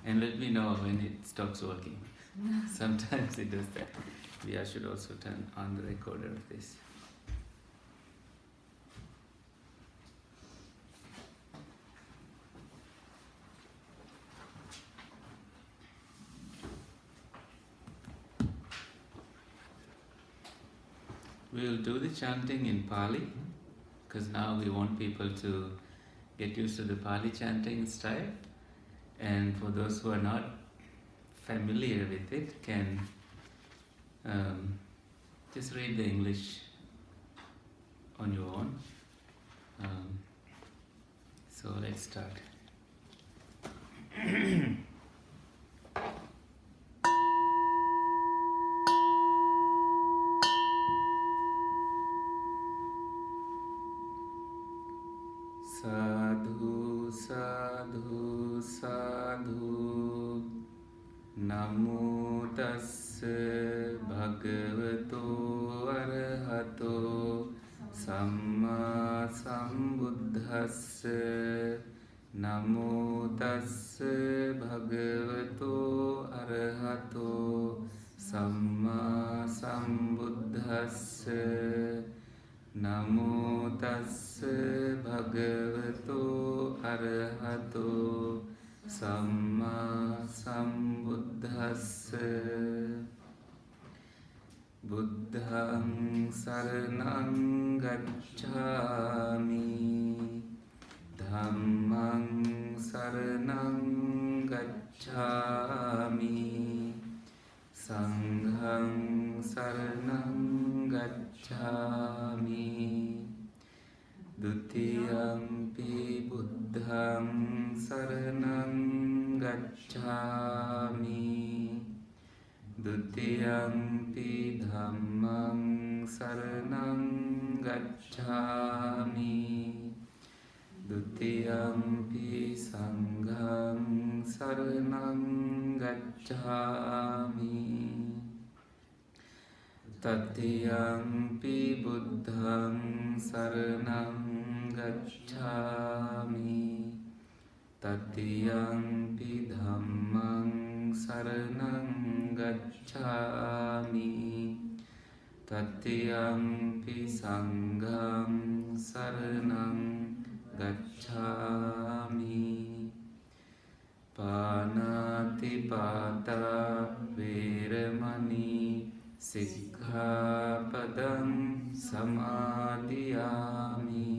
And let me know when it stops working. Sometimes it does that. I should also turn on the recorder of this. We'll do the chanting in Pali, because now we want people to get used to the Pali chanting style. And for those who are not familiar with it, can just read the English on your own. So let's start. Sadhu, sadhu, sadhu. Namo tassa bhagavato arahato samma sambuddhassa. Namo tassa bhagavato arahato samma sambuddhassa. Namo tassa bhagavato arahato samma sambuddhassa. Buddhaṃ saraṇaṃ gacchāmi. Dhammaṃ saraṇaṃ gacchāmi. Sanghaṃ saraṇaṃ gacchāmi. Dutiyampi buddhaṃ saraṇaṃ gacchāmi. Dutiyampi dhammaṃ saraṇaṃ gacchāmi. Dutiyampi sanghaṃ saraṇaṃ gacchāmi. Tatiyampi buddhaṃ saraṇaṃ gacchāmi. Tatiyampi dhammaṃ saraṇaṃ gacchāmi. Tatiyampi sanghaṃ saraṇaṃ gacchāmi. Pānātipātā vēramani. Sikkhapadam samadhiyāmi.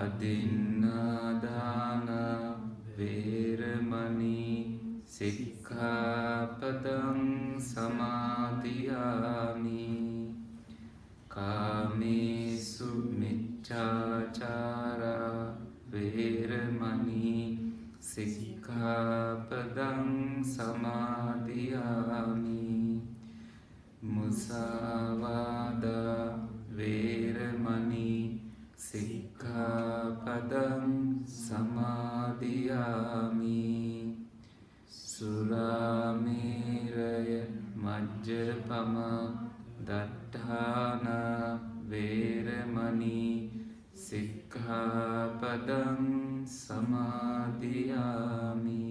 Adinādāna vēramani. Sikkhapadam samadhiyāmi. Kāmesu micchāchārā vēramani. Sikkhapadam samadhiyāmi. Musāvādā vēramani. Sikkhapadam samadhiyāmi. Surāmeraya majjhapama daṭṭhāna vēramani. Sikkhapadam samadhiyāmi.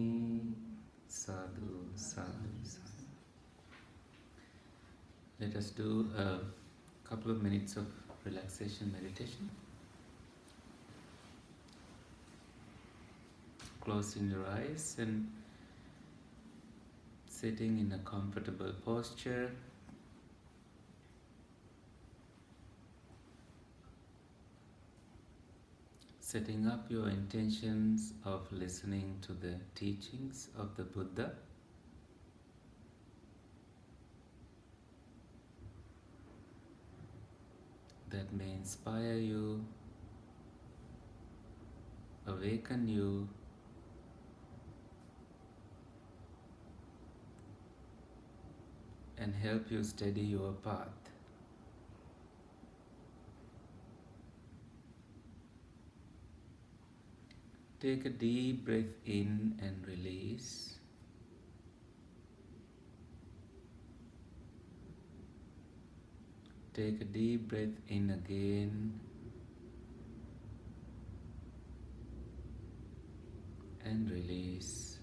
Sadhu, sadhu, sadhu. Let us do a couple of minutes of relaxation meditation. Closing your eyes and sitting in a comfortable posture. Setting up your intentions of listening to the teachings of the Buddha. That may inspire you, awaken you, and help you steady your path. Take a deep breath in and release. Take a deep breath in again and release.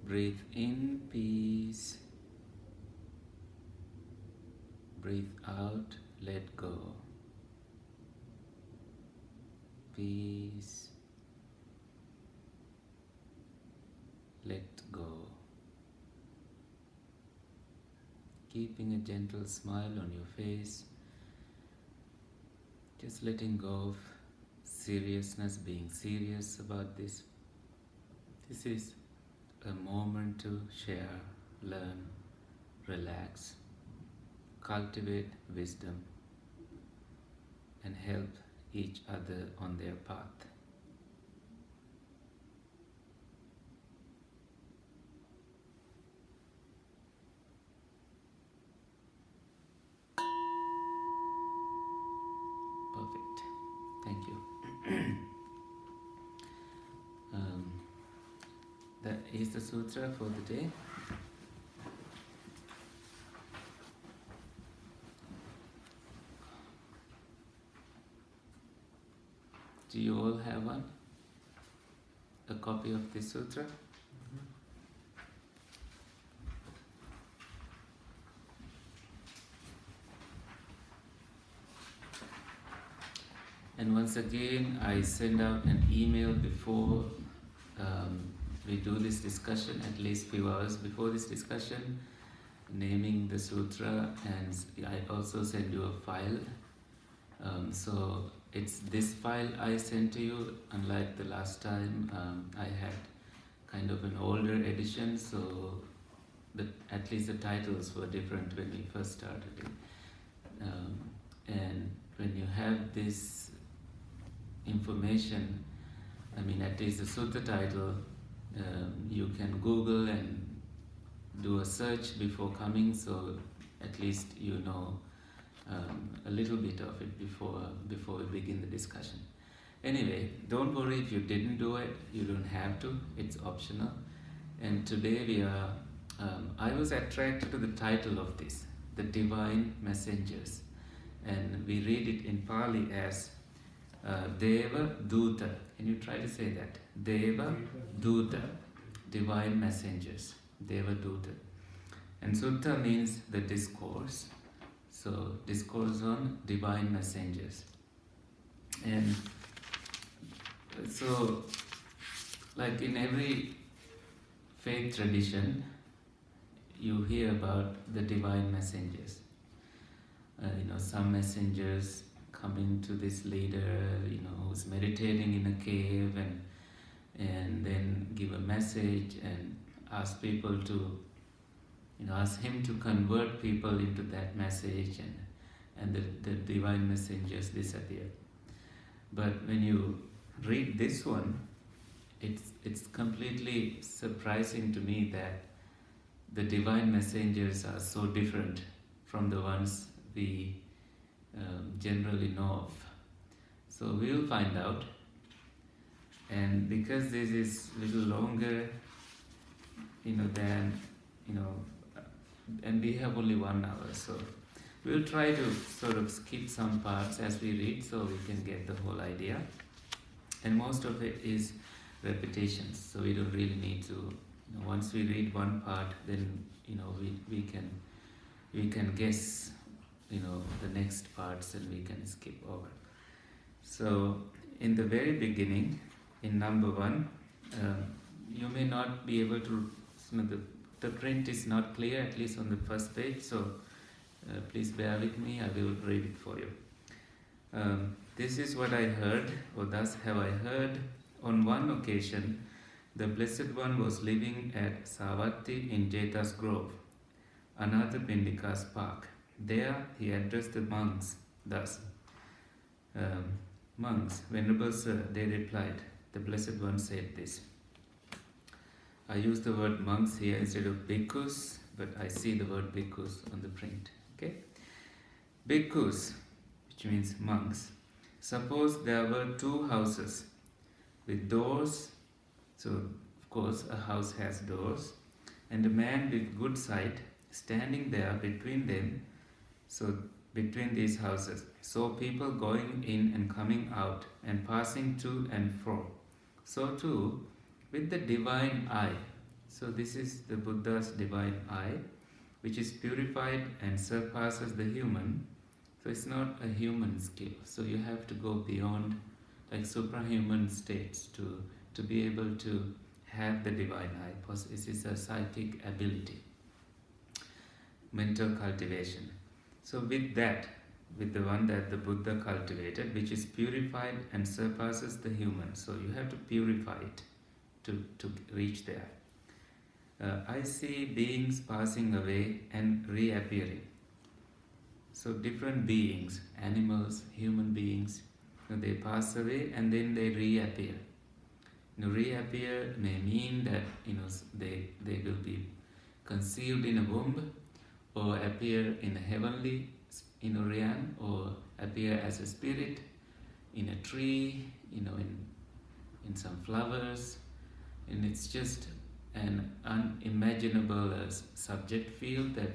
Breathe in peace. Breathe out, let go. Peace. Let go. Keeping a gentle smile on your face. Just letting go of seriousness, being serious about this. This is a moment to share, learn, relax, cultivate wisdom, and help each other on their path. Perfect. Thank you. That is the sutra for the day. Do you all have one? A copy of this sutra? And once again, I send out an email before we do this discussion, at least few hours before this discussion, naming the sutra, and I also send you a file. So it's this file I sent to you, unlike the last time. I had kind of an older edition, so at least the titles were different when we first started it. And when you have this information, I mean, at least the sutta title, you can Google and do a search before coming, so at least you know a little bit of it before we begin the discussion. Anyway, don't worry if you didn't do it, you don't have to, it's optional. And today we are, I was attracted to the title of this, The Divine Messengers. And we read it in Pali as Devadūta. Can you try to say that? Devadūta, divine messengers. Devadūta. And Sutta means the discourse. So, discourse on divine messengers. And so, like in every faith tradition, you hear about the divine messengers. Some messengers coming to this leader, who's meditating in a cave and then give a message and ask people to, ask him to convert people into that message, and the divine messengers disappear. But when you read this one, it's completely surprising to me that the divine messengers are so different from the ones we generally know of. So we will find out. And because this is a little longer, than, and we have only 1 hour, so we'll try to sort of skip some parts as we read so we can get the whole idea. And most of it is repetitions, so we don't really need to, once we read one part, then, we can guess, the next parts, and we can skip over. So, in the very beginning, in number 1, you may not be able to, the print is not clear, at least on the first page, so please bear with me, I will read it for you. This is what I heard, or thus have I heard. On one occasion, the Blessed One was living at Savatthi in Jeta's Grove, Anathapindika's park. There he addressed the monks thus. Monks, Venerable Sir, they replied. The Blessed One said this. I use the word monks here instead of bhikkhus, but I see the word bhikkhus on the print. Okay? Bhikkhus, which means monks. Suppose there were 2 houses with doors. So, of course, a house has doors. And a man with good sight standing there between them. So, between these houses, so people going in and coming out and passing to and fro. So too with the divine eye. So this is the Buddha's divine eye, which is purified and surpasses the human. So it's not a human skill. So you have to go beyond like superhuman states to be able to have the divine eye. Because this is a psychic ability, mental cultivation. So with that, with the one that the Buddha cultivated, which is purified and surpasses the human. So you have to purify it to reach there. I see beings passing away and reappearing. So different beings, animals, human beings, they pass away and then they reappear. Reappear may mean that they will be conceived in a womb, or appear in a heavenly realm, or appear as a spirit in a tree, in some flowers, and it's just an unimaginable subject field that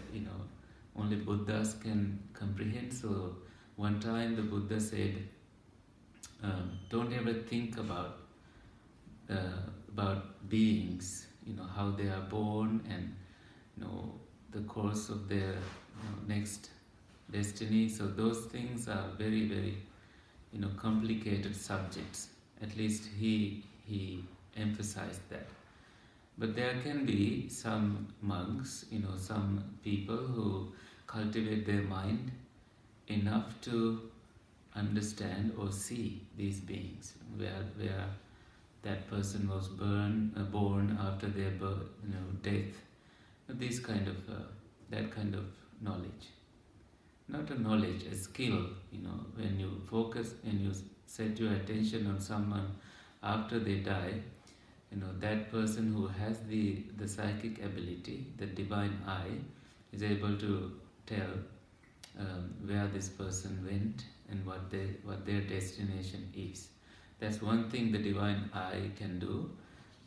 only Buddhas can comprehend. So one time the Buddha said, don't ever think about beings, how they are born, and the course of their next destiny. So those things are very, very complicated subjects. At least he emphasized that. But there can be some monks, some people who cultivate their mind enough to understand or see these beings, where that person was born after their birth, death. These kind of that kind of knowledge, not a knowledge, a skill. When you focus and you set your attention on someone after they die, that person who has the psychic ability, the divine eye, is able to tell where this person went and what their destination is. That's one thing the divine eye can do,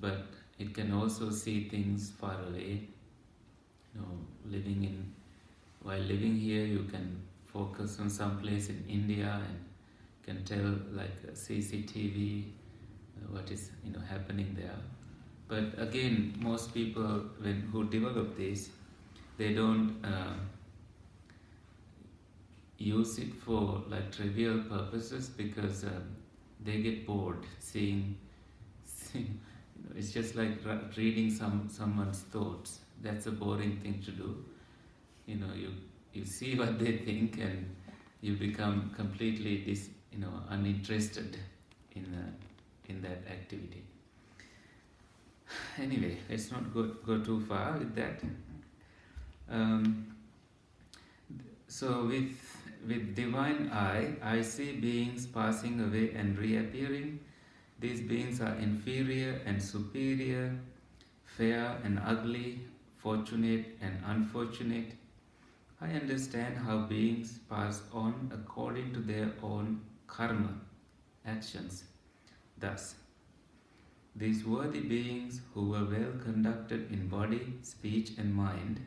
but it can also see things far away. While living here, you can focus on some place in India and can tell like a CCTV what is happening there. But again, most people who develop this, they don't use it for like trivial purposes, because they get bored seeing it's just like reading someone's thoughts. That's a boring thing to do. You see what they think and you become completely uninterested in that activity. Anyway, let's not go too far with that. So with divine eye, I see beings passing away and reappearing. These beings are inferior and superior, fair and ugly, fortunate and unfortunate. I understand how beings pass on according to their own karma, actions. Thus, these worthy beings who were well conducted in body, speech and mind,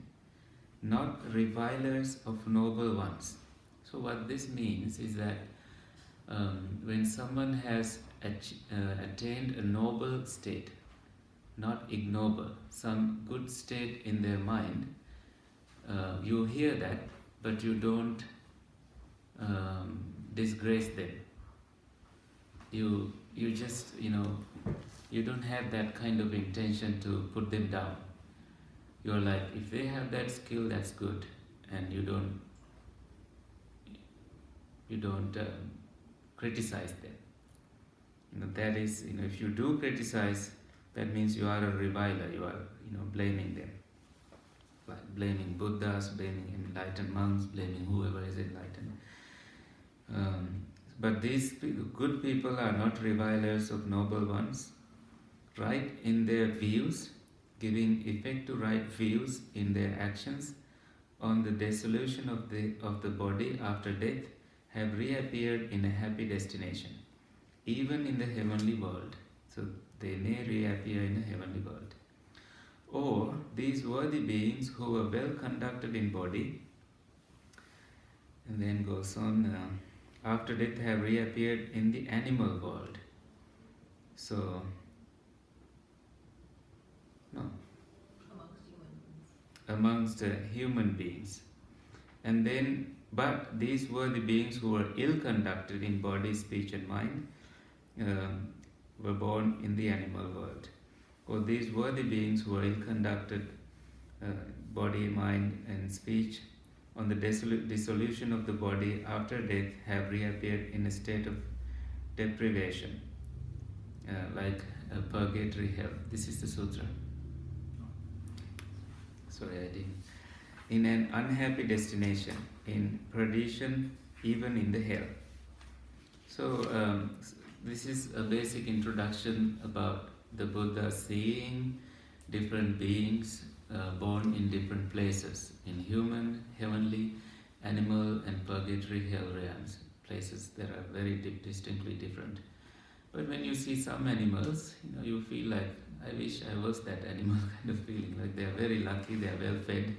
not revilers of noble ones. So what this means is that when someone has attained a noble state, not ignoble, some good state in their mind, you hear that, but you don't disgrace them. You just you don't have that kind of intention to put them down. You're like, if they have that skill, that's good, and you don't criticize them. That is, if you do criticize, that means you are a reviler. You are blaming them, like blaming Buddhas, blaming enlightened monks, blaming whoever is enlightened. But these good people are not revilers of noble ones, right in their views, giving effect to right views in their actions on the dissolution of the body after death, have reappeared in a happy destination, even in the heavenly world. So they may reappear in a heavenly world. Or these worthy beings who were well conducted in body, And then goes on, after death have reappeared in the animal world. So, no, amongst human beings. And then, but these were the beings who were ill conducted in body, speech, and mind, were born in the animal world. Or these were the beings who were ill conducted, body, mind, and speech, on the dissolution of the body after death, have reappeared in a state of deprivation, like purgatory hell. This is the sutra. Sorry, I didn't. In an unhappy destination, in perdition, even in the hell. So, this is a basic introduction about the Buddha seeing different beings born in different places, in human, heavenly, animal, and purgatory hell realms, places that are very distinctly different. But when you see some animals, you feel like, I wish I was that animal kind of feeling, like they are very lucky, they are well fed,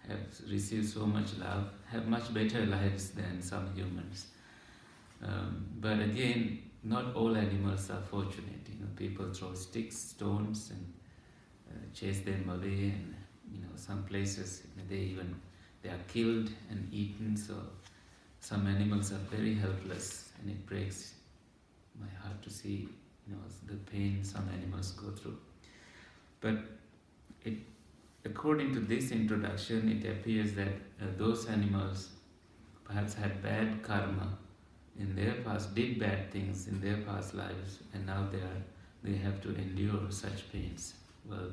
have received so much love, have much better lives than some humans. But again, not all animals are fortunate. People throw sticks, stones, and chase them away, and some places they are killed and eaten. So some animals are very helpless, and it breaks my heart to see the pain some animals go through. But according to this introduction, it appears that those animals perhaps had bad karma in their past, did bad things in their past lives, and now they have to endure such pains. Well,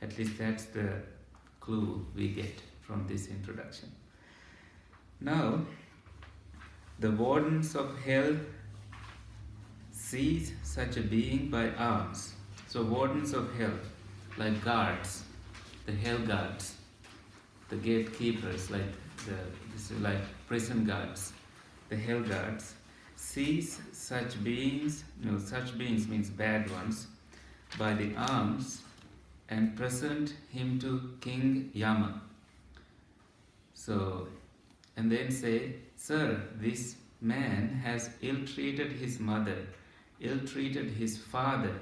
at least that's the clue we get from this introduction. Now, the wardens of hell seize such a being by arms. So wardens of hell, like guards, the hell guards, the gatekeepers, this is like prison guards, the hell guards, seize such beings, such beings means bad ones, by the arms, and present him to King Yama. So, and then say, Sir, this man has ill-treated his mother, ill-treated his father,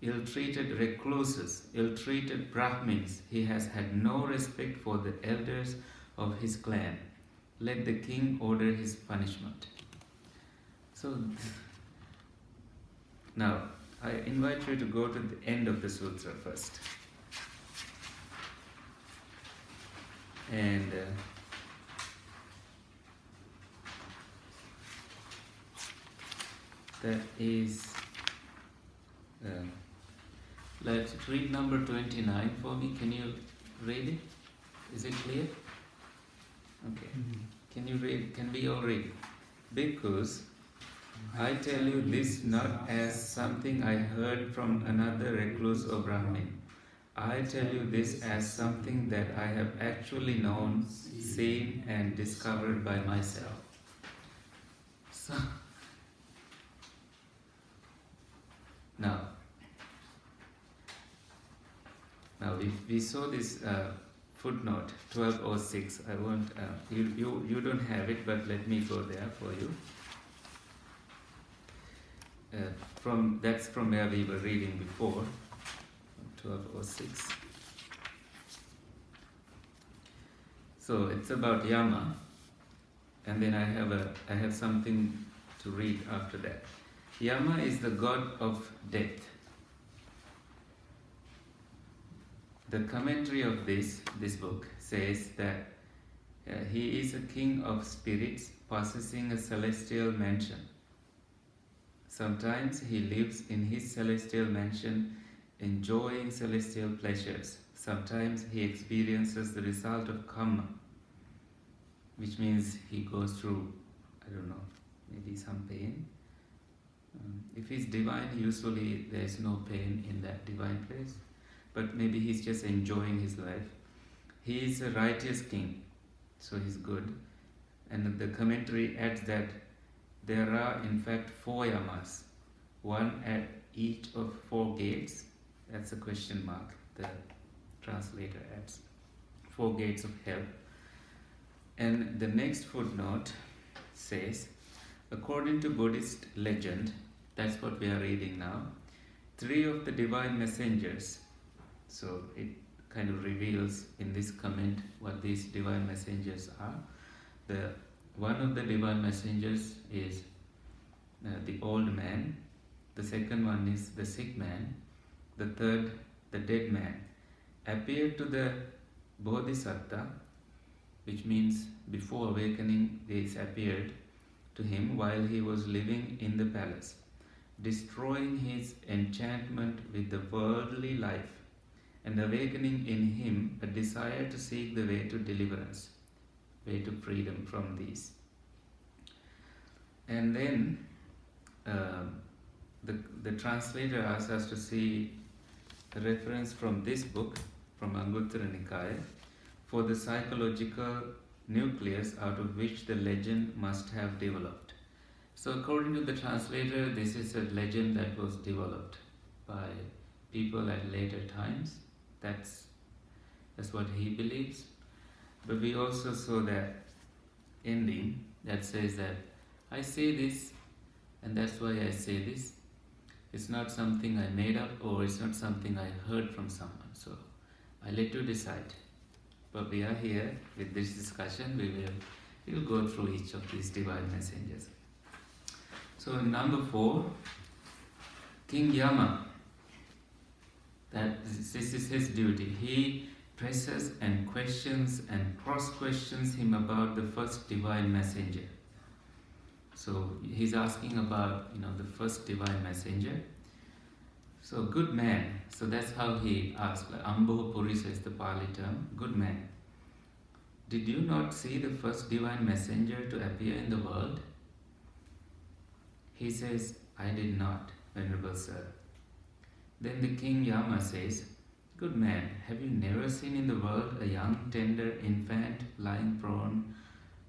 ill-treated recluses, ill-treated Brahmins. He has had no respect for the elders of his clan. Let the king order his punishment. So, now, I invite you to go to the end of the sutra first. And that is, let's read number 29 for me. Can you read it? Is it clear? Okay. Can you read? Can we all read? Because I tell you this not as something I heard from another recluse or Brahmin. I tell you this as something that I have actually known, seen, and discovered by myself. So, now we saw this footnote 1206. I won't. You don't have it, but let me go there for you. That's from where we were reading before. 1206. So it's about Yama, and then I have something to read after that. Yama is the god of death. The commentary of this book says that he is a king of spirits possessing a celestial mansion. Sometimes he lives in his celestial mansion enjoying celestial pleasures. Sometimes he experiences the result of karma, which means he goes through, I don't know, maybe some pain. If he's divine, usually there is no pain in that divine place, but maybe he's just enjoying his life. He is a righteous king, so he's good. And the commentary adds that there are in fact 4 yamas, one at each of 4 gates. That's a question mark, the translator adds. 4 gates of hell. And the next footnote says, according to Buddhist legend, that's what we are reading now, 3 of the divine messengers, so it kind of reveals in this comment what these divine messengers are. One of the divine messengers is the old man, the second one is the sick man, the third, the dead man, appeared to the Bodhisattva, which means before awakening these appeared to him while he was living in the palace, destroying his enchantment with the worldly life and awakening in him a desire to seek the way to deliverance, way to freedom from these. And then the translator asks us to see a reference from this book, from Anguttara Nikāya, for the psychological nucleus out of which the legend must have developed. So according to the translator, this is a legend that was developed by people at later times. That's what he believes. But we also saw that ending that says that I say this and that's why I say this. It's not something I made up, or it's not something I heard from someone. So I let you decide. But we are here with this discussion. We will go through each of these divine messengers. So number 4, King Yama. This is his duty. He presses and questions and cross-questions him about the first divine messenger. So he's asking about, the first divine messenger. So good man. So that's how he asked. Like Ambo Purisa is the Pali term. Good man. Did you not see the first divine messenger to appear in the world? He says, I did not, Venerable Sir. Then the King Yama says, good man, have you never seen in the world a young tender infant lying prone,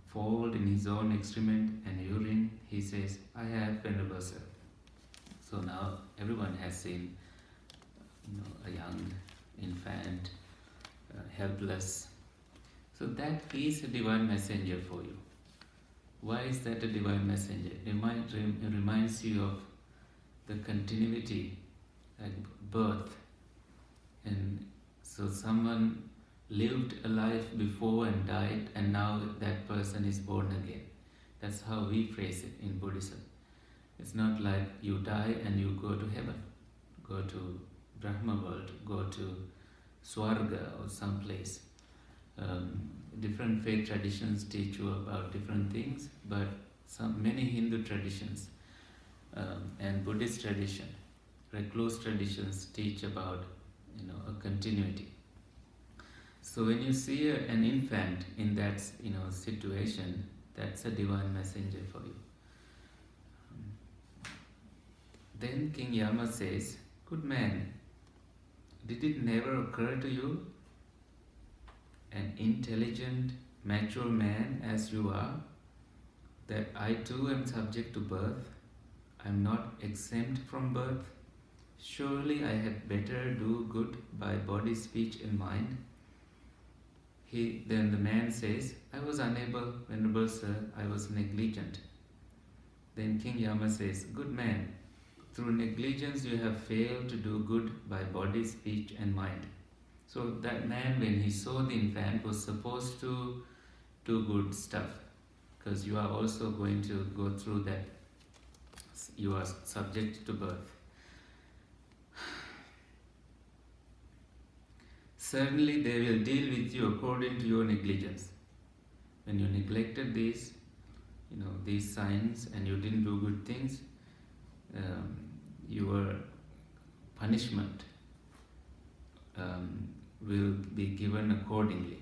fouled in his own excrement and urine? He says, I have, Venerable Sir. So now everyone has seen a young infant, helpless. So that is a divine messenger for you. Why is that a divine messenger? It reminds you of the continuity, like birth. And so someone lived a life before and died, and now that person is born again. That's how we phrase it in Buddhism. It's not like you die and you go to heaven, go to Brahma world, go to Swarga or someplace. Different faith traditions teach you about different things, but many Hindu traditions and Buddhist tradition, recluse traditions teach about a continuity. So when you see an infant in that situation, that's a divine messenger for you. Then King Yama says, good man, did it never occur to you, an intelligent, mature man as you are, that I too am subject to birth? I am not exempt from birth. Surely I had better do good by body, speech and mind. Then the man says, I was unable, Venerable Sir, I was negligent. Then King Yama says, good man, through negligence you have failed to do good by body, speech and mind. So that man, when he saw the infant, was supposed to do good stuff, because you are also going to go through that. You are subject to birth. Certainly they will deal with you according to your negligence. When you neglected these signs and you didn't do good things, your punishment will be given accordingly.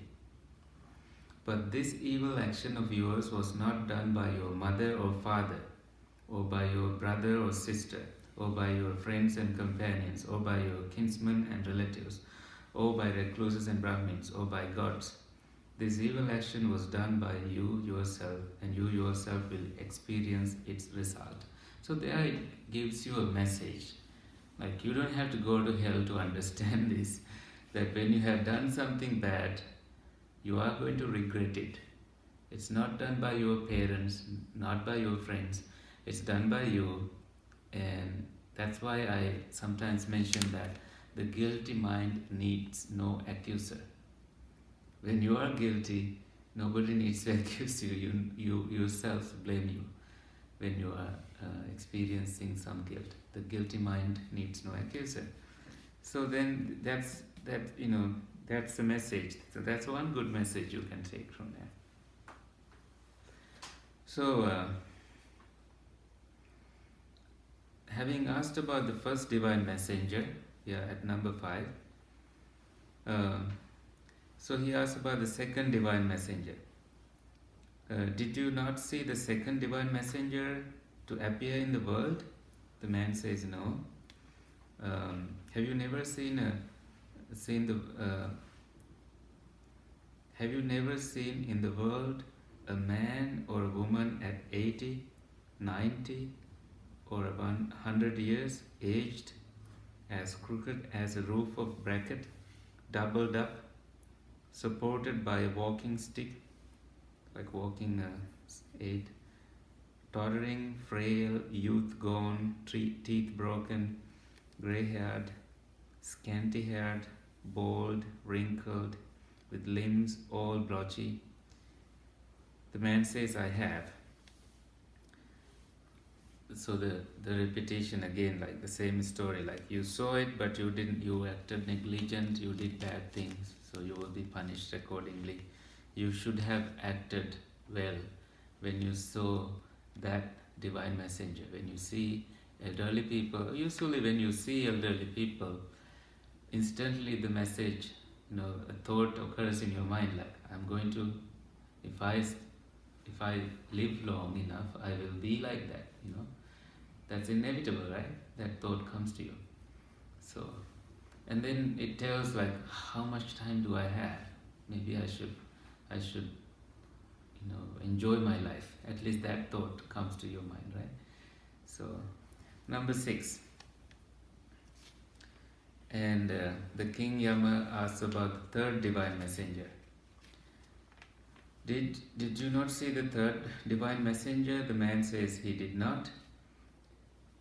But this evil action of yours was not done by your mother or father, or by your brother or sister, or by your friends and companions, or by your kinsmen and relatives, or by recluses and Brahmins, or by gods. This evil action was done by you yourself, and you yourself will experience its result. So there it gives you a message. Like, you don't have to go to hell to understand this, that when you have done something bad, you are going to regret it. It's not done by your parents, not by your friends. It's done by you. And that's why I sometimes mention that the guilty mind needs no accuser. When you are guilty, nobody needs to accuse you. You yourself blame you when you are experiencing some guilt. The guilty mind needs no accuser. So then that's the message. So that's one good message you can take from there. So, having asked about the first divine messenger, at number 5, so he asked about the second divine messenger. Did you not see the second divine messenger to appear in the world? The man says no. Have you never seen in the world a man or a woman at 80, 90, or 100 years aged, as crooked as a roof of bracket, doubled up, supported by a walking stick, like walking aid, tottering, frail, youth gone, teeth broken, grey-haired, scanty-haired, bald, wrinkled, with limbs all blotchy? The man says, I have. So the repetition again, like the same story, like you saw it but you didn't, you acted negligent, you did bad things, so you will be punished accordingly. You should have acted well when you saw that divine messenger. When you see elderly people, usually when you see elderly people, instantly the message, a thought occurs in your mind, like I'm going to, if I live long enough, I will be like that, That's inevitable, right? That thought comes to you. So, and then it tells like, how much time do I have? Maybe I should, enjoy my life. At least that thought comes to your mind, right? So, number 6. And the King Yama asks about the third divine messenger. Did you not see the third divine messenger? The man says he did not.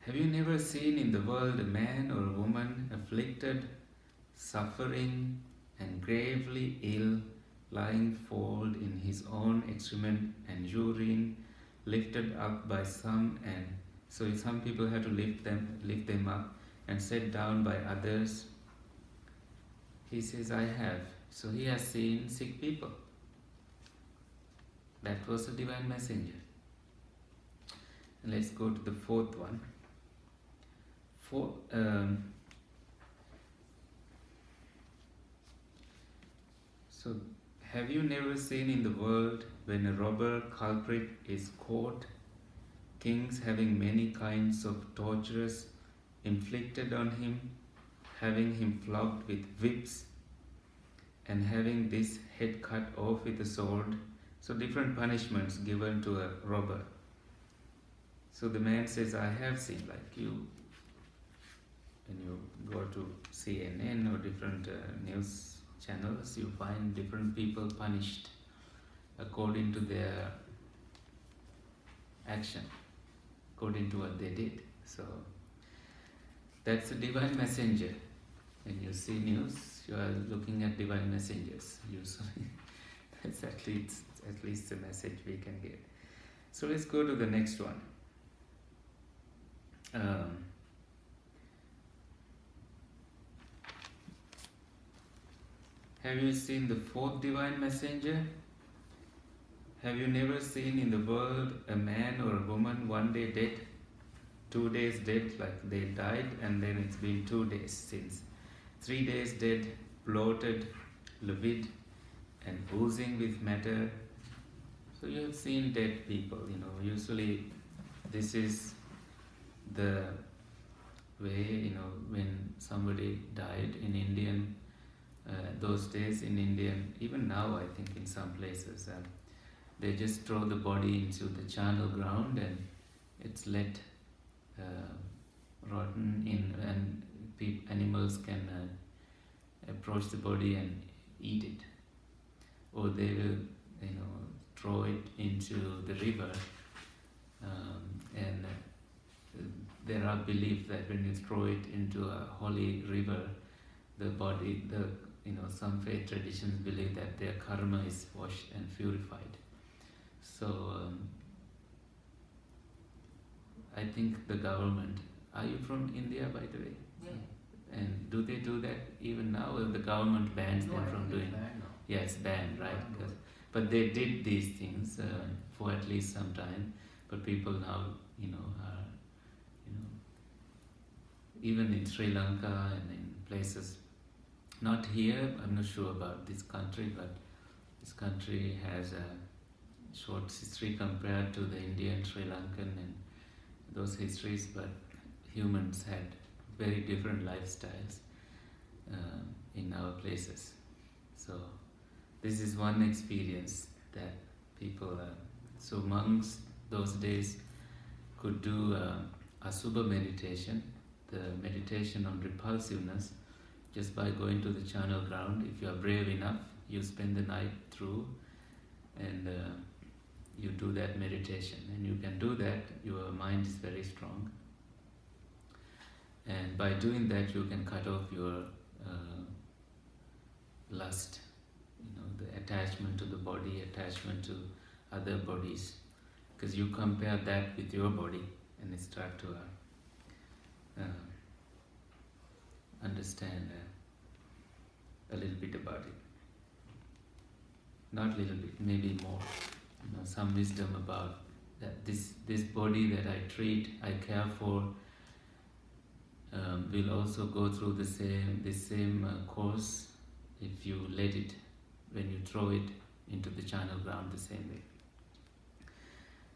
Have you never seen in the world a man or a woman afflicted, suffering, and gravely ill, lying fold in his own excrement and urine, lifted up by some, and so some people have to lift them up and set down by others? He says, I have. So he has seen sick people. That was a divine messenger. And let's go to the fourth one. So, have you never seen in the world when a robber culprit is caught, kings having many kinds of tortures inflicted on him, having him flogged with whips, and having this head cut off with a sword? So different punishments given to a robber. So the man says, I have seen, like you, when you go to CNN or different news channels, you find different people punished according to their action, according to what they did. So that's a divine messenger. When you see news, you are looking at divine messengers usually. That's at least the message we can get. So let's go to the next one. Have you seen the fourth divine messenger? Have you never seen in the world a man or a woman 1 day dead, 2 days dead, like they died and then it's been 2 days since, 3 days dead, bloated, livid, and oozing with matter? So you have seen dead people, usually this is the way, when somebody died in Indian, those days in Indian, even now I think in some places, they just throw the body into the charnel ground and it's let rotten in, and animals can approach the body and eat it. Or they will, throw it into the river, and there are beliefs that when you throw it into a holy river, the body, some faith traditions believe that their karma is washed and purified. So I think the government. Are you from India, by the way? Yeah. And do they do that even now? Or the government bans No, them I from think doing? it's banned now. Yeah, it's banned, right? No. But they did these things for at least some time. But people now, are, even in Sri Lanka and in places, not here. I'm not sure about this country, but this country has a short history compared to the Indian, Sri Lankan, and those histories. But humans had very different lifestyles in our places. So this is one experience that people, so monks those days could do asubha meditation, the meditation on repulsiveness, just by going to the charnel ground. If you are brave enough, you spend the night through and you do that meditation. And you can do that, your mind is very strong. And by doing that, you can cut off your lust, the attachment to the body, attachment to other bodies, because you compare that with your body and you start to understand a little bit about it. Not little bit, maybe more. Some wisdom about that this body that I treat, I care for, will also go through the same course if you let it, when you throw it into the charnel ground the same way.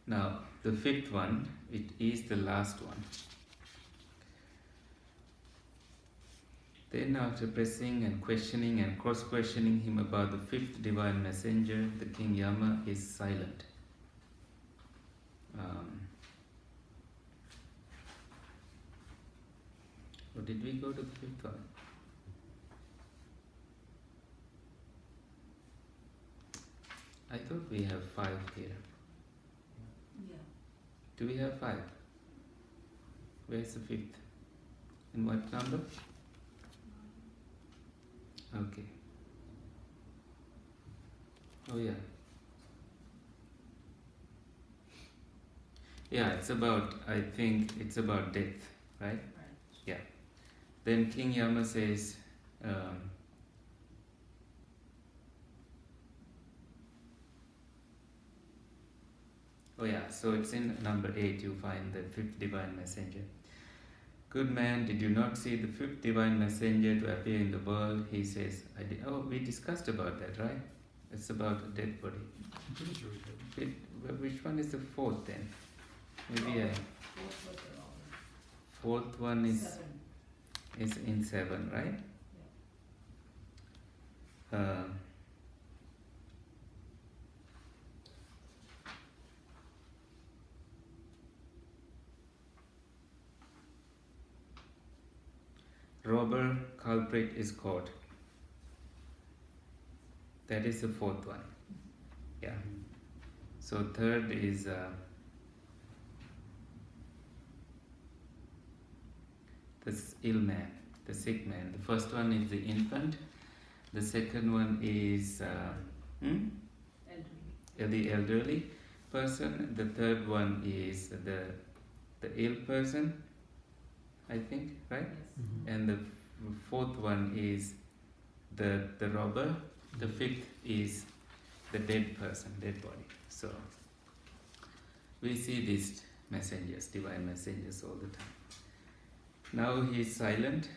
Now, the fifth one, it is the last one. Then after pressing and questioning and cross-questioning him about the fifth divine messenger, the King Yama is silent. Or did we go to the fifth one? I thought we have 5 here. Yeah. Do we have 5? Where's the fifth? In what number? Okay. Oh yeah. Yeah, I think it's about death, right? Right. Yeah. Then King Yama says, oh yeah, so it's in number 8 you find the fifth divine messenger. Good man, did you not see the fifth divine messenger to appear in the world? He says, I did. Oh, we discussed about that, right? It's about a dead body. I'm pretty sure we did. Which one is the fourth then? Maybe Fourth fourth one is 7. is in 7, right? Yeah. Robber culprit is caught. That is the fourth one. Yeah. So third is the ill man, the sick man. The first one is the infant. The second one is the elderly person. The third one is the ill person, I think, right? Yes. And the fourth one is the robber. The fifth is the dead person, dead body. So we see these messengers, divine messengers, all the time. Now he is silent,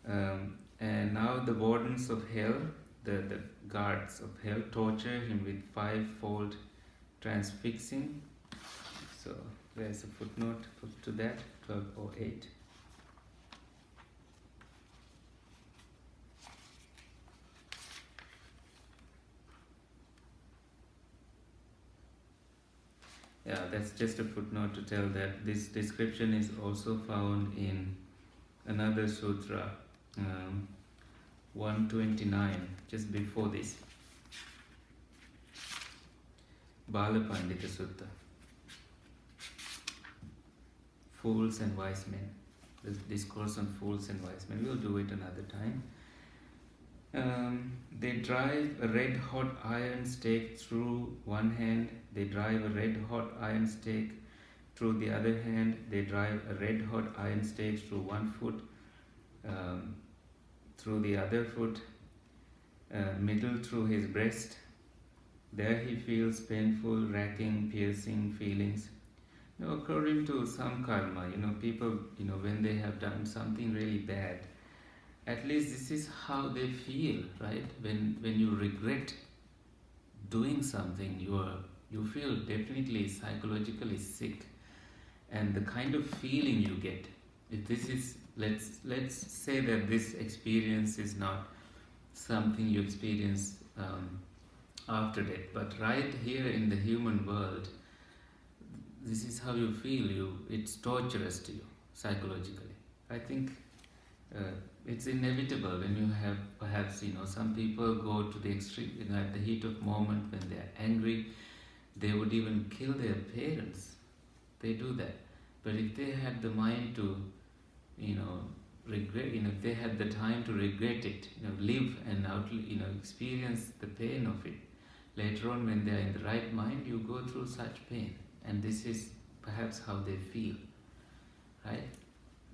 and now the wardens of hell, the guards of hell, torture him with 5-fold transfixing. So there's a footnote to that, 1208. Yeah, that's just a footnote to tell that this description is also found in another sutra, 129, just before this. Balapandita Sutta. Fools and wise men. The discourse on fools and wise men. We'll do it another time. They drive a red hot iron stake through one hand, they drive a red hot iron stake through the other hand, they drive a red hot iron stake through one foot, through the other foot, middle through his breast. There he feels painful, racking, piercing feelings. According to some karma, people, when they have done something really bad, at least this is how they feel, right? When you regret doing something, you feel definitely psychologically sick, and the kind of feeling you get, if this is, let's say that this experience is not something you experience after death, but right here in the human world, this is how you feel. It's torturous to you psychologically. I think it's inevitable when you have perhaps some people go to the extreme, at the heat of moment when they are angry, they would even kill their parents. They do that. But if they had the mind to regret, if they had the time to regret it, live and experience the pain of it, later on when they are in the right mind, you go through such pain, and this is perhaps how they feel, right?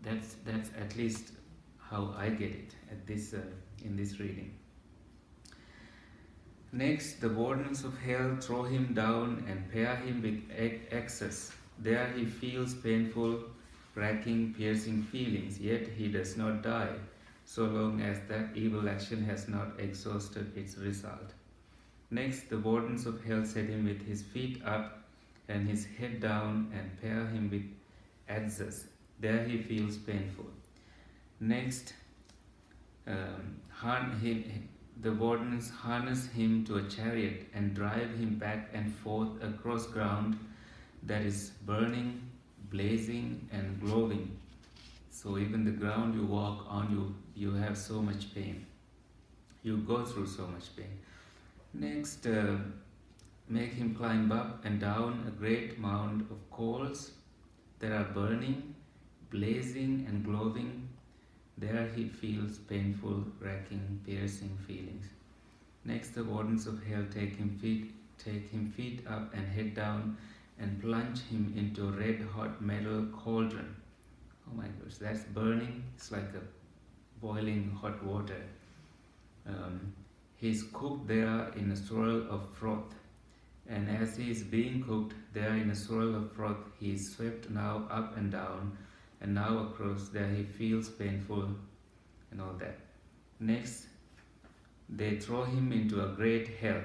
That's at least how I get it at this in this reading. Next, the wardens of hell throw him down and pair him with excess. There he feels painful, racking, piercing feelings, yet he does not die, so long as that evil action has not exhausted its result. Next, the wardens of hell set him with his feet up and his head down and pair him with adzas. There he feels painful. Next, the wardens harness him to a chariot and drive him back and forth across ground that is burning, blazing and glowing. So even the ground you walk on, you have so much pain. You go through so much pain. Next, make him climb up and down a great mound of coals that are burning, blazing and glowing. There he feels painful, racking, piercing feelings. Next, the wardens of hell take him feet up and head down and plunge him into a red-hot metal cauldron. Oh my gosh, that's burning. It's like a boiling hot water. He's cooked there in a swirl of froth. And as he is being cooked there in a swirl of froth, he is swept now up and down, and now across. There he feels painful and all that. Next, they throw him into a great hell.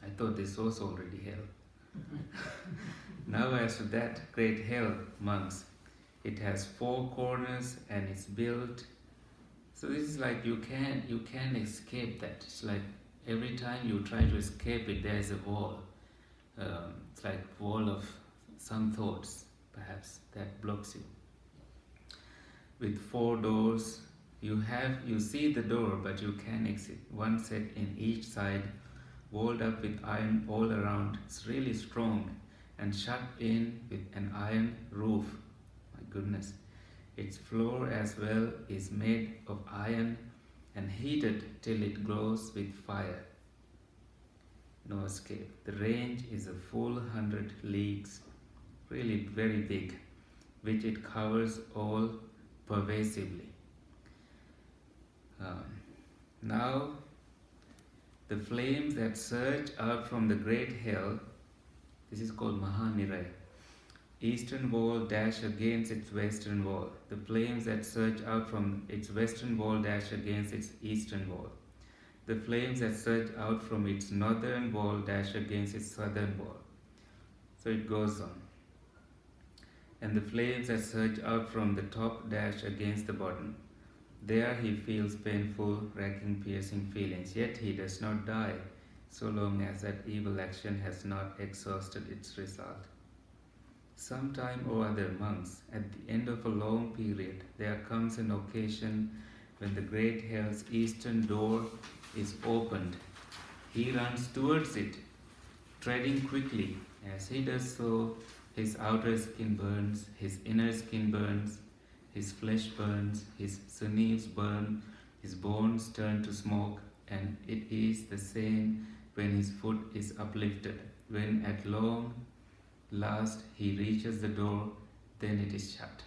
I thought this was already hell. Now as to that great hell, monks, it has 4 corners and it's built. So this is like you can escape that. It's like every time you try to escape it, there is a wall. It's like wall of some thoughts, perhaps, that blocks you. With 4 doors, you see the door, but you can exit. One set in each side, walled up with iron all around. It's really strong and shut in with an iron roof. My goodness. Its floor as well is made of iron and heated till it glows with fire. No escape. The range is a full 100 leagues, really very big, which it covers all pervasively. Now, the flames that surge out from the great hell, this is called Mahaniraya, eastern wall dash against its western wall. The flames that surge out from its western wall dash against its eastern wall. The flames that surge out from its northern wall dash against its southern wall. So it goes on. And the flames that surge out from the top dash against the bottom. There he feels painful, racking, piercing feelings, yet he does not die, so long as that evil action has not exhausted its result. Sometime or other, monks, at the end of a long period, there comes an occasion when the great hell's eastern door is opened. He runs towards it, treading quickly. As he does so, his outer skin burns, his inner skin burns, his flesh burns, his sinews burn, his bones turn to smoke, and it is the same when his foot is uplifted. When at long last he reaches the door, then it is shut.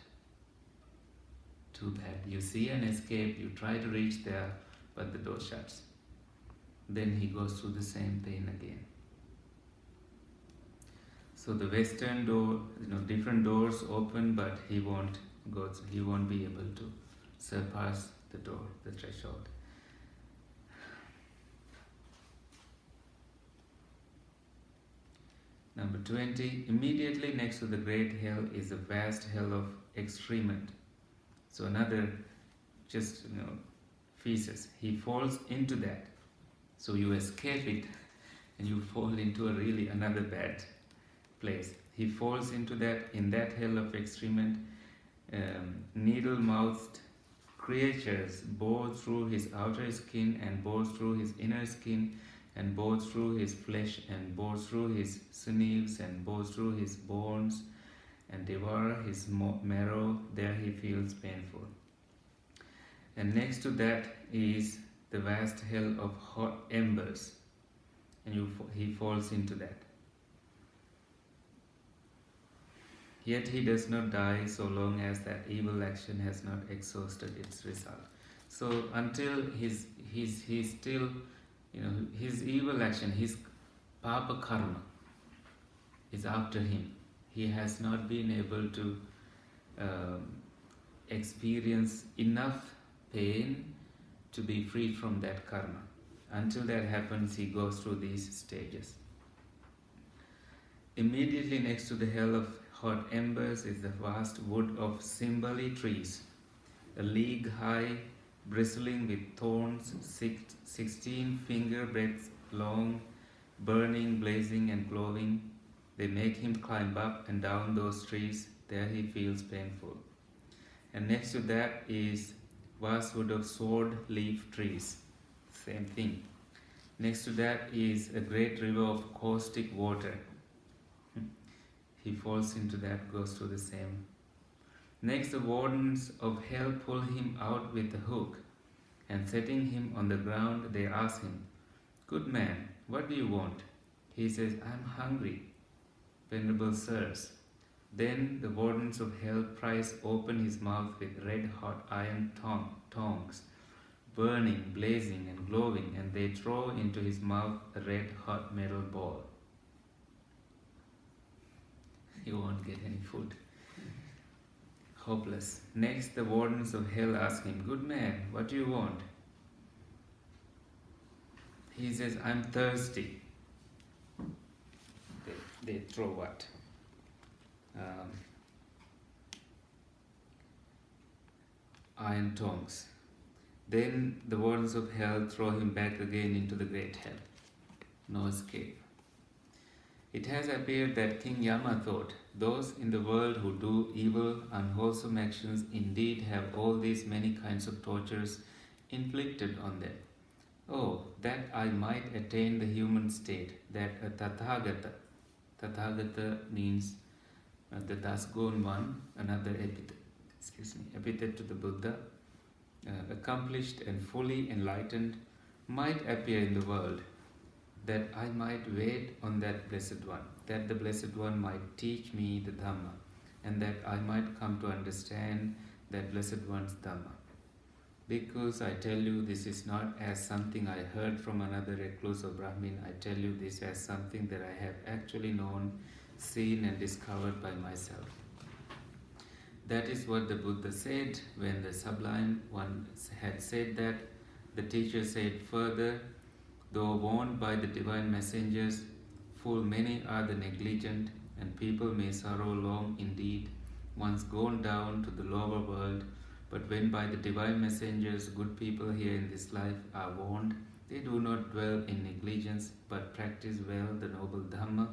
Too bad. You see an escape, you try to reach there, but the door shuts. Then he goes through the same pain again. So the western door, different doors open, but he won't be able to surpass the door, the threshold. Number 20, immediately next to the great hell is a vast hell of excrement. So another feces. He falls into that. So you escape it and you fall into another bad place. He falls into that, in that hell of excrement. Needle-mouthed creatures bore through his outer skin and bore through his inner skin and bore through his flesh and bore through his sinews and bore through his bones and devour his marrow. There he feels painful. And next to that is the vast hell of hot embers, and he falls into that. Yet he does not die so long as that evil action has not exhausted its result. So until he's still, his evil action, his papa karma is after him. He has not been able to experience enough pain to be free from that karma. Until that happens, he goes through these stages. Immediately next to the hell of hot embers is the vast wood of Simbali trees, a league high, bristling with thorns, 16 finger breadths long, burning, blazing and glowing. They make him climb up and down those trees. There he feels painful. And next to that is vast wood of sword leaf trees. Same thing. Next to that is a great river of caustic water. He falls into that, goes through the same. Next, the wardens of hell pull him out with a hook, and setting him on the ground, they ask him, "Good man, what do you want?" He says, "I am hungry, venerable sirs." Then the wardens of hell prise open his mouth with red-hot iron tongs, burning, blazing and glowing, and they throw into his mouth a red-hot metal ball. He won't get any food. Hopeless. Next, the wardens of hell ask him, "Good man, what do you want?" He says, "I'm thirsty." They throw what? Iron tongs. Then the wardens of hell throw him back again into the great hell. No escape. It has appeared that King Yama thought, those in the world who do evil, unwholesome actions indeed have all these many kinds of tortures inflicted on them. Oh, that I might attain the human state, that a Tathagata means the thus gone one, another epithet to the Buddha, accomplished and fully enlightened, might appear in the world, that I might wait on that Blessed One, that the Blessed One might teach me the Dhamma, and that I might come to understand that Blessed One's Dhamma. Because I tell you this is not as something I heard from another recluse or Brahmin, I tell you this as something that I have actually known, seen and discovered by myself. That is what the Buddha said when the Sublime One had said that. The teacher said further, though warned by the divine messengers, full many are the negligent, and people may sorrow long indeed, once gone down to the lower world, but when by the divine messengers good people here in this life are warned, they do not dwell in negligence, but practice well the noble Dhamma.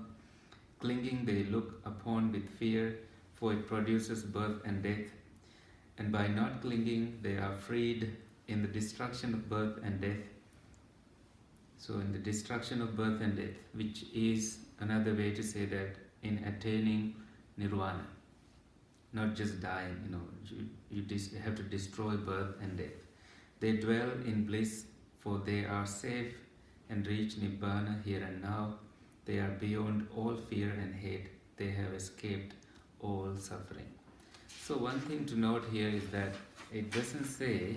Clinging they look upon with fear, for it produces birth and death, and by not clinging they are freed in the destruction of birth and death. So in the destruction of birth and death, which is another way to say that in attaining nirvana, not just dying, you have to destroy birth and death. They dwell in bliss, for they are safe and reach nibbana here and now. They are beyond all fear and hate. They have escaped all suffering. So one thing to note here is that it doesn't say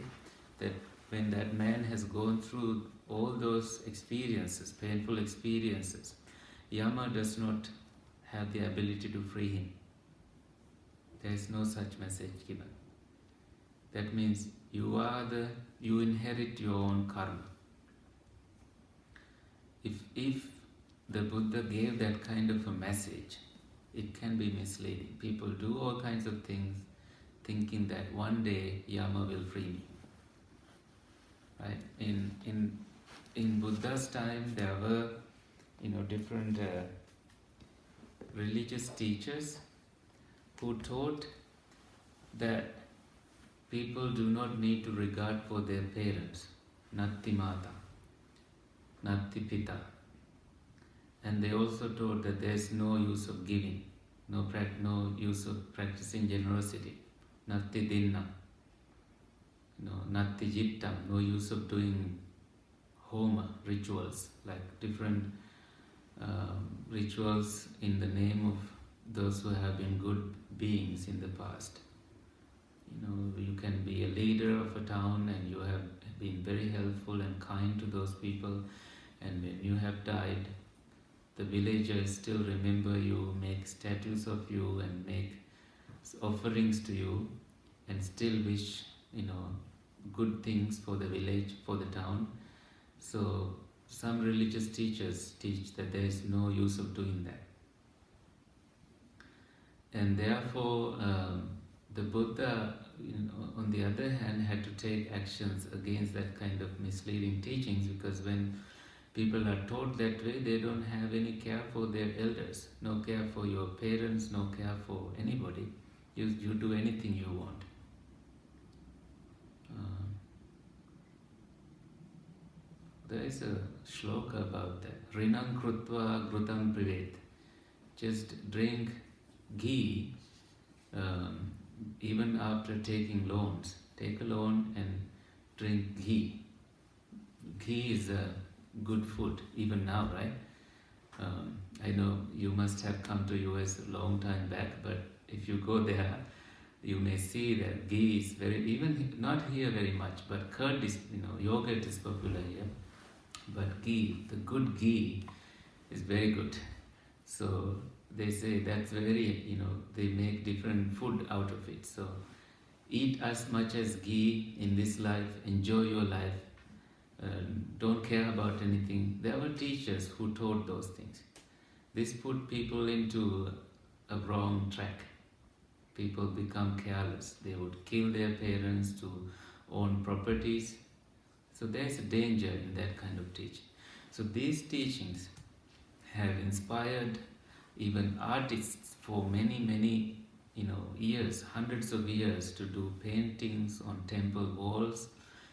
that when that man has gone through all those experiences, painful experiences, Yama does not have the ability to free him. There is no such message given. That means you inherit your own karma. If the Buddha gave that kind of a message, it can be misleading. People do all kinds of things thinking that one day Yama will free me. Right? In Buddha's time, there were different religious teachers who taught that people do not need to regard for their parents, natti mata, natti pita. And they also taught that there is no use of giving, no use of practicing generosity, natti dinna, natti jittam, no use of doing homa, rituals, like different rituals in the name of those who have been good beings in the past. You can be a leader of a town and you have been very helpful and kind to those people, and when you have died, the villagers still remember you, make statues of you and make offerings to you, and still wish good things for the village, for the town. So some religious teachers teach that there is no use of doing that. And therefore, the Buddha, on the other hand, had to take actions against that kind of misleading teachings, because when people are taught that way, they don't have any care for their elders, no care for your parents, no care for anybody. You do anything you want. There is a shloka about that. Rinam krutva grutam privet. Just drink ghee even after taking loans. Take a loan and drink ghee. Ghee is a good food even now, right? I know you must have come to US a long time back, but if you go there, you may see that ghee is even not here very much, but curd is, yogurt is popular here. But ghee, the good ghee, is very good. So they say that's very, they make different food out of it. So eat as much as ghee in this life, enjoy your life, don't care about anything. There were teachers who taught those things. This put people into a wrong track. People become careless. They would kill their parents to own properties. So there's a danger in that kind of teaching. So these teachings have inspired even artists for many, many years, hundreds of years, to do paintings on temple walls.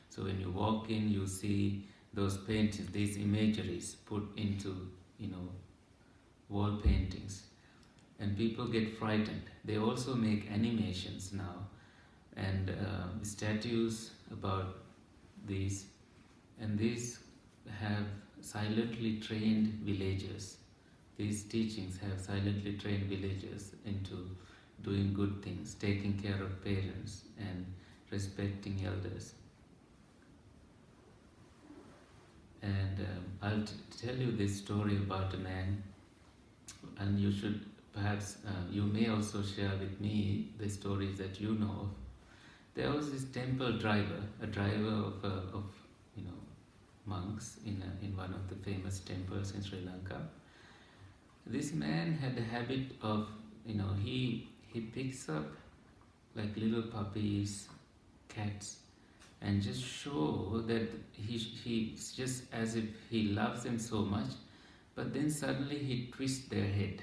So when you walk in, you see those paintings, these imageries put into wall paintings, and people get frightened. They also make animations now and statues about these, and these have silently trained villagers. These teachings have silently trained villagers into doing good things, taking care of parents and respecting elders. And I'll tell you this story about a man, and you should perhaps, you may also share with me the stories that you know of. There was this temple driver, a driver of monks in one of the famous temples in Sri Lanka. This man had the habit of, he picks up like little puppies, cats, and just show that he's just as if he loves them so much, but then suddenly he twists their head.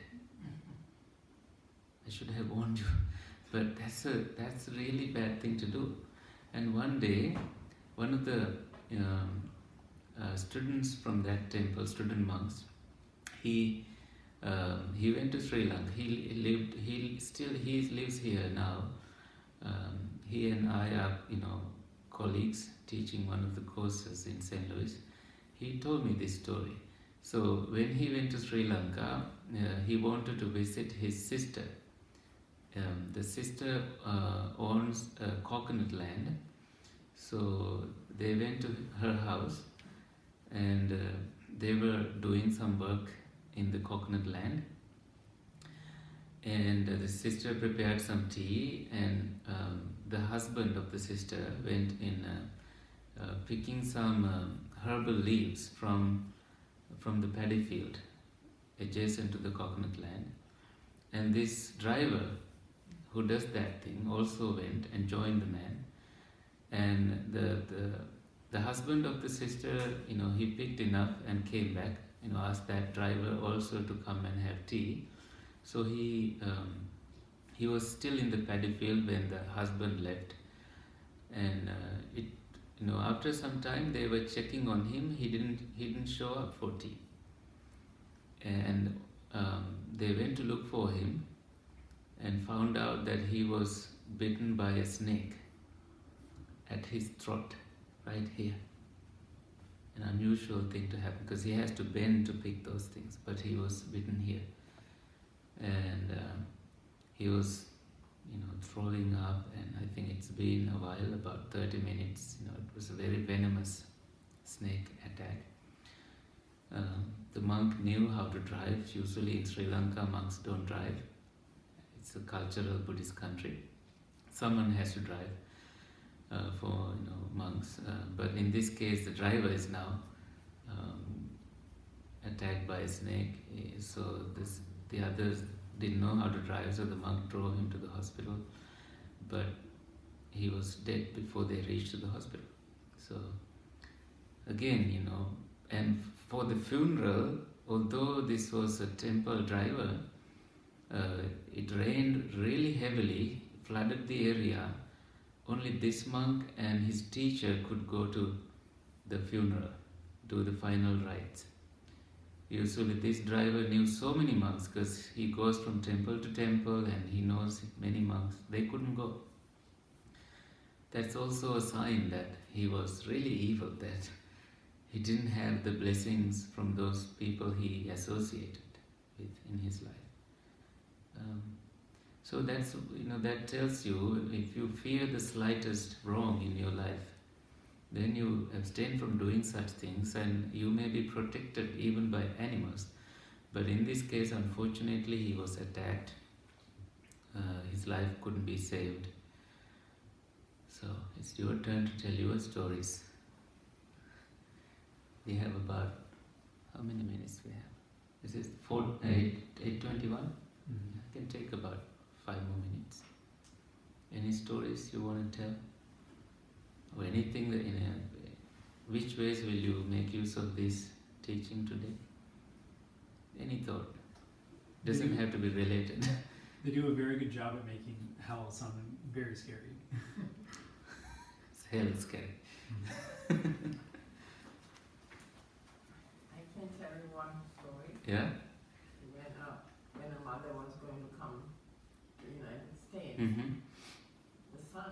I should have warned you, but that's a really bad thing to do. And one day, one of the students from that temple, student monks. He went to Sri Lanka. He lives here now. He and I are colleagues teaching one of the courses in St. Louis. He told me this story. So when he went to Sri Lanka, he wanted to visit his sister. The sister owns coconut land, so they went to her house, and they were doing some work in the coconut land. And the sister prepared some tea, and the husband of the sister went in picking some herbal leaves from the paddy field adjacent to the coconut land. And this driver who does that thing also went and joined the man. And the husband of the sister, he picked enough and came back, asked that driver also to come and have tea. So he was still in the paddy field when the husband left, and after some time they were checking on him. He didn't show up for tea, and they went to look for him and found out that he was bitten by a snake at his throat, right here. An unusual thing to happen because he has to bend to pick those things, but he was bitten here. And he was throwing up, and I think it's been a while, about 30 minutes. It was a very venomous snake attack. The monk knew how to drive. Usually in Sri Lanka, monks don't drive. It's a cultural Buddhist country. Someone has to drive for monks, but in this case the driver is now attacked by a snake. So the others didn't know how to drive, so the monk drove him to the hospital, but he was dead before they reached the hospital. So again, and for the funeral, although this was a temple driver, it rained really heavily, flooded the area. Only this monk and his teacher could go to the funeral, do the final rites. Usually this driver knew so many monks because he goes from temple to temple and he knows many monks. They couldn't go. That's also a sign that he was really evil, that he didn't have the blessings from those people he associated with in his life. So that's, that tells you, if you fear the slightest wrong in your life, then you abstain from doing such things, and you may be protected even by animals. But in this case, unfortunately, he was attacked. His life couldn't be saved. So it's your turn to tell your stories. We have about, how many minutes we have? This is 8:21? I can take about 5 more minutes. Any stories you want to tell? Or anything that which ways will you make use of this teaching today? Any thought? Doesn't have to be related. They do a very good job at making hell sound very scary. It's hell scary. I can tell you one story. Yeah? When a mother was going to come to the United States, Mm-hmm. the son,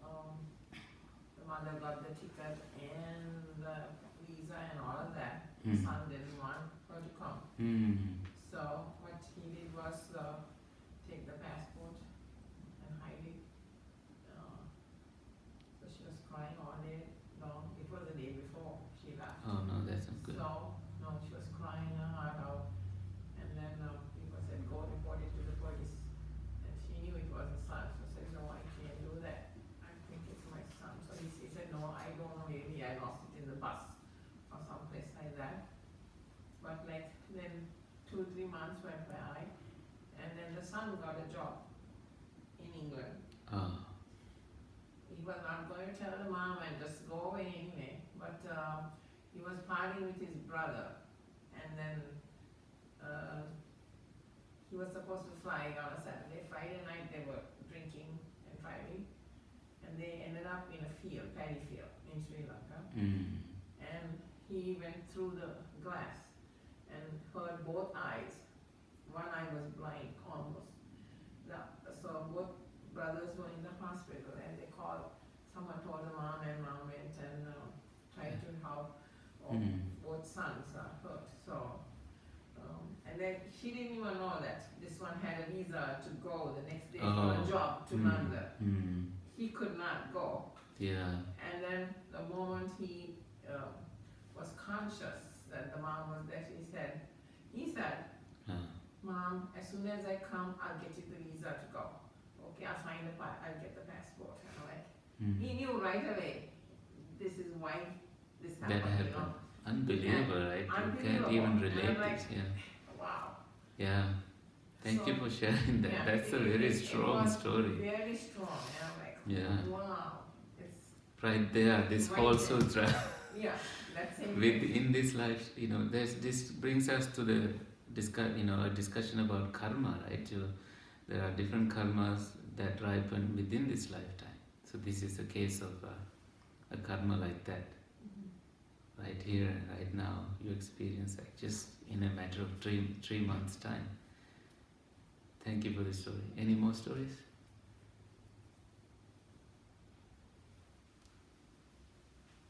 the mother got the ticket and the visa and all of that. The son didn't want her to come. Mm-hmm. So what he did was take the passport and hide it. So she was crying all day long. It was the day before she left. Oh no, that's not good. So, no, she was crying her heart out. And then people said, go report it to the police. And she knew it was a son. So said, no, I can't do that. I think it's my son. So he said, no, I don't know, maybe I lost it in the bus or someplace like that. But then 2-3 months went by, and then the son got a job in England. Oh. He was not going to tell the mom and just go away anyway, but he was partying with his brother, and then he was supposed to fly on a Saturday. Friday night they were drinking and driving, and they ended up in a field, paddy field in Sri Lanka. Mm. And he went through the glass and hurt both eyes. One eye was blind almost. So both brothers were in the hospital, and they called. Someone told the mom, and mom went and tried to help. Both sons are hurt. So, and then she didn't even know that this one had a visa to go the next day for a job to London. He could not go. Yeah. And then the moment he was conscious that the mom was there, he said, Mom, as soon as I come, I'll get you the visa to go. Okay, I'll find I'll get the passport. And he knew right away, this is why this happened. That happened. Unbelievable, right? You can't even relate like, this. Yeah. Wow. Yeah. Thank you for sharing that. Yeah, That's a very strong story. Very strong. And I'm like, Yeah. wow. It's Right there, this right whole there. sutra. Yeah, that's it. In this life, this brings us to the a discussion about karma, right? There are different karmas that ripen within this lifetime. So this is a case of a karma like that. Right here, right now, you experience that just in a matter of 3 months' time. Thank you for the story. Any more stories?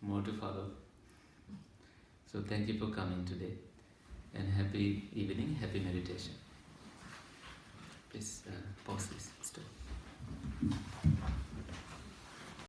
More to follow. So thank you for coming today, and happy evening, happy meditation. Please pause this. Stop.